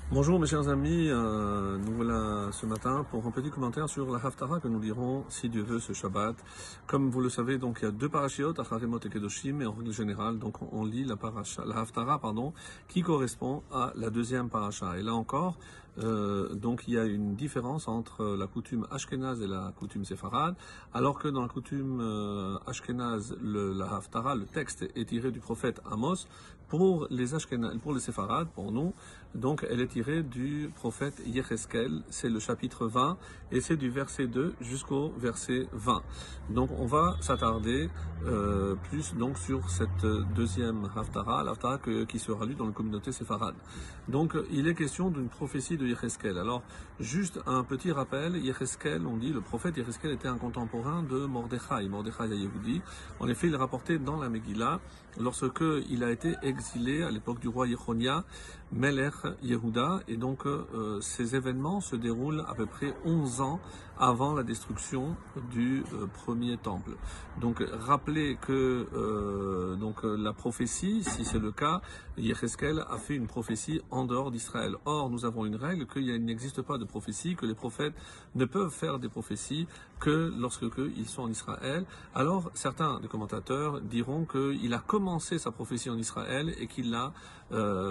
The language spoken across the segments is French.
Bonjour mes chers amis, nous voilà ce matin pour un petit commentaire sur la Haftara que nous lirons, si Dieu veut, ce Shabbat. Comme vous le savez, donc il y a deux parashiot, Acharemot et Kedoshim, et en règle générale, donc on lit la Haftara, qui correspond à la deuxième parasha. Et là encore, donc il y a une différence entre la coutume Ashkenaz et la coutume Séfarade, alors que dans la coutume Ashkenaz, la Haftara, le texte est tiré du prophète Amos. Pour les Ashkenaz, pour les Séfarades, pour nous, donc elle est tirée du prophète Yecheskel, c'est le chapitre 20, et c'est du verset 2 jusqu'au verset 20. Donc on va s'attarder plus donc sur cette deuxième Haftara, l'Haftara qui sera lue dans la communauté séfarade. Donc il est question d'une prophétie de Yecheskel. Alors juste un petit rappel, Yecheskel, on dit, le prophète Yecheskel était un contemporain de Mordechai Yehudi. En effet, il est rapporté dans la Megillah, lorsque il a été exilé à l'époque du roi Yechonia, Melech Yehuda, et donc ces événements se déroulent à peu près 11 ans avant la destruction du premier temple. Donc rappelez que la prophétie, si c'est le cas, Yecheskel a fait une prophétie en dehors d'Israël. Or, nous avons une règle qu'il n'existe pas de prophétie, que les prophètes ne peuvent faire des prophéties que lorsque ils sont en Israël. Alors, certains des commentateurs diront qu'il a commencé sa prophétie en Israël et qu'il l'a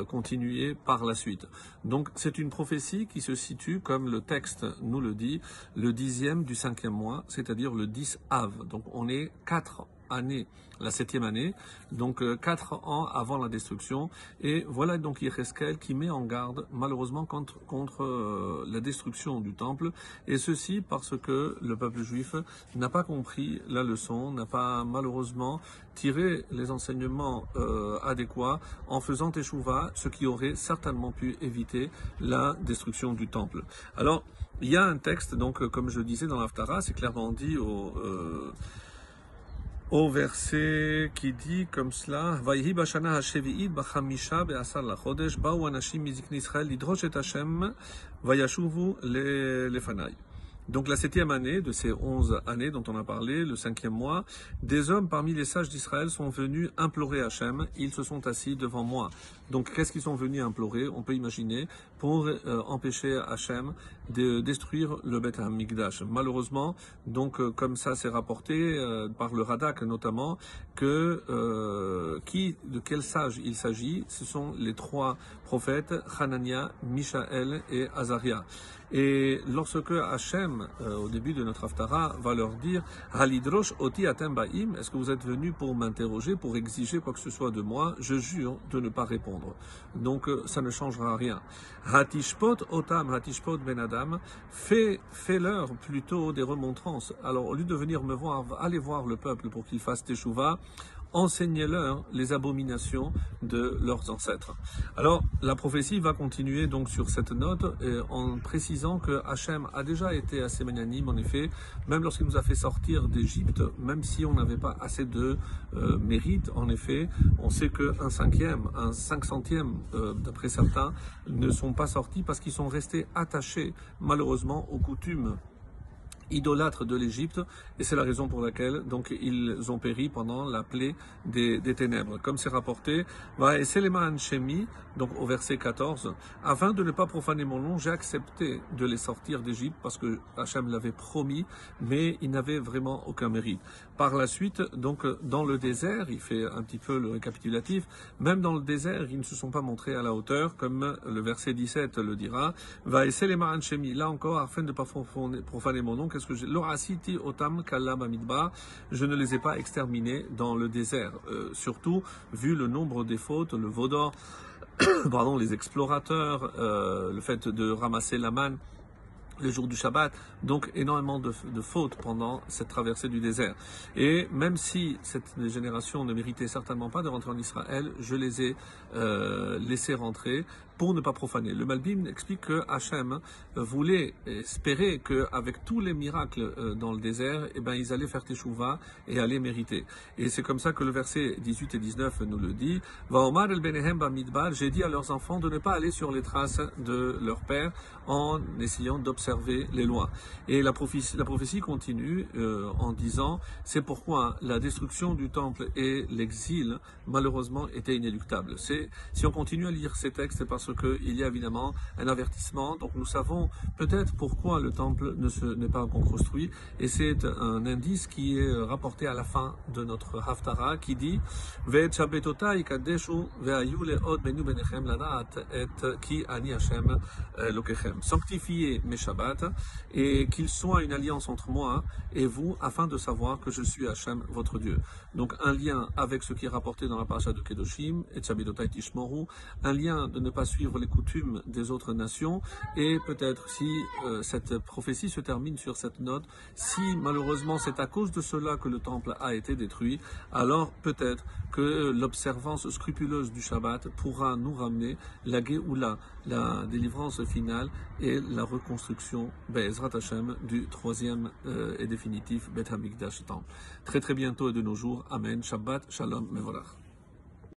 continué par la suite. Donc, c'est une prophétie qui se situe, comme le texte nous le dit, le 10e du 5e mois, c'est-à-dire le 10 Av. Donc, on est 4 année, la 7e année, donc 4 ans avant la destruction. Et voilà donc Yecheskel qui met en garde malheureusement contre la destruction du temple, et ceci parce que le peuple juif n'a pas compris la leçon, n'a pas malheureusement tiré les enseignements adéquats en faisant teshuva, ce qui aurait certainement pu éviter la destruction du temple. Alors, il y a un texte, donc comme je disais dans l'Haftara, c'est clairement dit au verset qui dit comme cela, Vayhi bashana hashevi'it bachamisha be'asar lachodesh ba'u anashim mizikni Israël lidrosh et Hashem vayashuvu lefanai. Donc la 7e année de ces 11 années dont on a parlé, le 5e mois, des hommes parmi les sages d'Israël sont venus implorer Hachem, ils se sont assis devant moi. Donc qu'est-ce qu'ils sont venus implorer? On peut imaginer, pour empêcher Hachem de détruire le Beth HaMikdash. Malheureusement, donc comme ça c'est rapporté par le Radak notamment, que de quel sage il s'agit? Ce sont les 3 prophètes, Hanania, Mishaël et Azaria. Et lorsque Hachem, au début de notre Haftara, va leur dire « Halidrosh oti atem ba'im » est-ce que vous êtes venus pour m'interroger, pour exiger quoi que ce soit de moi? Je jure de ne pas répondre. Donc ça ne changera rien. « Hatishpot otam, hatishpot ben adam » fais-leur plutôt des remontrances. Alors au lieu de venir me voir, allez voir le peuple pour qu'il fasse teshuva, enseignez-leur les abominations de leurs ancêtres. Alors, la prophétie va continuer donc sur cette note en précisant que Hachem a déjà été assez magnanime, en effet, même lorsqu'il nous a fait sortir d'Égypte, même si on n'avait pas assez de mérite, en effet, on sait qu'un 500e, d'après certains, ne sont pas sortis parce qu'ils sont restés attachés, malheureusement, aux coutumes idolâtres de l'Égypte, et c'est la raison pour laquelle donc ils ont péri pendant la plaie des ténèbres. Comme c'est rapporté, donc au verset 14, afin de ne pas profaner mon nom, j'ai accepté de les sortir d'Égypte parce que Hachem l'avait promis, mais ils n'avaient vraiment aucun mérite. Par la suite, donc dans le désert, il fait un petit peu le récapitulatif, même dans le désert, ils ne se sont pas montrés à la hauteur, comme le verset 17 le dira, là encore, afin de ne pas profaner mon nom, qu'est-ce que j'ai? L'oraciti otam kalam amidbar, je ne les ai pas exterminés dans le désert. Surtout, vu le nombre des fautes, le vaudor, pardon, les explorateurs, le fait de ramasser la manne le jour du Shabbat, donc énormément de fautes pendant cette traversée du désert. Et même si cette génération ne méritait certainement pas de rentrer en Israël, je les ai laissés rentrer pour ne pas profaner. Le Malbim explique que Hachem voulait espérer qu'avec tous les miracles dans le désert, eh ben, ils allaient faire teshuva et allaient mériter. Et c'est comme ça que le verset 18 et 19 nous le dit. Va'omar el benehem bamidbar, j'ai dit à leurs enfants de ne pas aller sur les traces de leur père en essayant d'observer d'observer les lois. Et la prophétie continue en disant, c'est pourquoi la destruction du temple et l'exil, malheureusement, étaient inéluctables. Si on continue à lire ces textes, c'est parce qu'il y a évidemment un avertissement. Donc nous savons peut-être pourquoi le temple n'est pas encore construit. Et c'est un indice qui est rapporté à la fin de notre Haftara qui dit Ve'et Shabbatotai kadeshu ve'ayu le'od benu benechem ladat et ki ani Hashem lokechem. Sanctifiez mes Shabbats et qu'ils soient une alliance entre moi et vous afin de savoir que je suis Hashem votre Dieu. Donc un lien avec ce qui est rapporté dans la paracha de Kedoshim et Shabbatotai tishmoru, un lien de ne pas suivre les coutumes des autres nations et peut-être si cette prophétie se termine sur cette note, si malheureusement c'est à cause de cela que le temple a été détruit, alors peut-être que l'observance scrupuleuse du Shabbat pourra nous ramener la Géoula, la délivrance finale et la reconstruction Be'ezrat Hashem du troisième et définitif Beth HaMikdash temple. Très très bientôt et de nos jours. Amen. Shabbat Shalom Mevorach.